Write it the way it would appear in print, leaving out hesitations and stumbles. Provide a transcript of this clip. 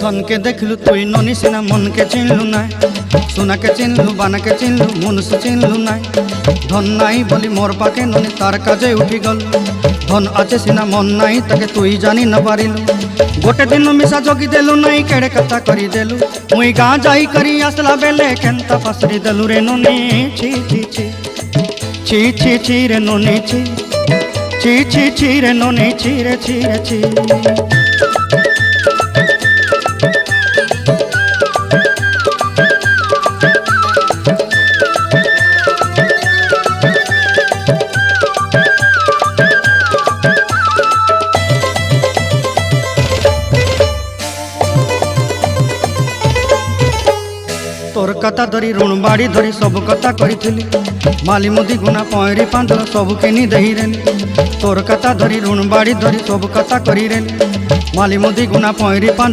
धन के देखलु तुई ननी सिना मन के चिन्हलु ना सोना के चिन्हलु बाना के चिन्हलु मनुष्य चिन्हलु ना धन नाई बोली मोर पाके ननी तार काजे उठी गल धन आचे सिना मन नाई ताके तुई जानी न पारिलु गोटे दिन मिसा जगी देलु नाई केड़े कथा करी देलु मुई गाँ जाई करी आसला बेले केंता फासरी देलु रे ननी छी छी छी छी छी छी रे ननी छी छी छी छी रे ननी छी रे छी रे छी। तोर कथा धरी ऋण बाड़ी धरी सब कथा करी माली मुदी गुना पहरी पांदर सब किनी दही रेली तोर कथा धरी ऋण बाड़ी धरी सब कथा करी रेली माली मुदी गुना पहरी पांदर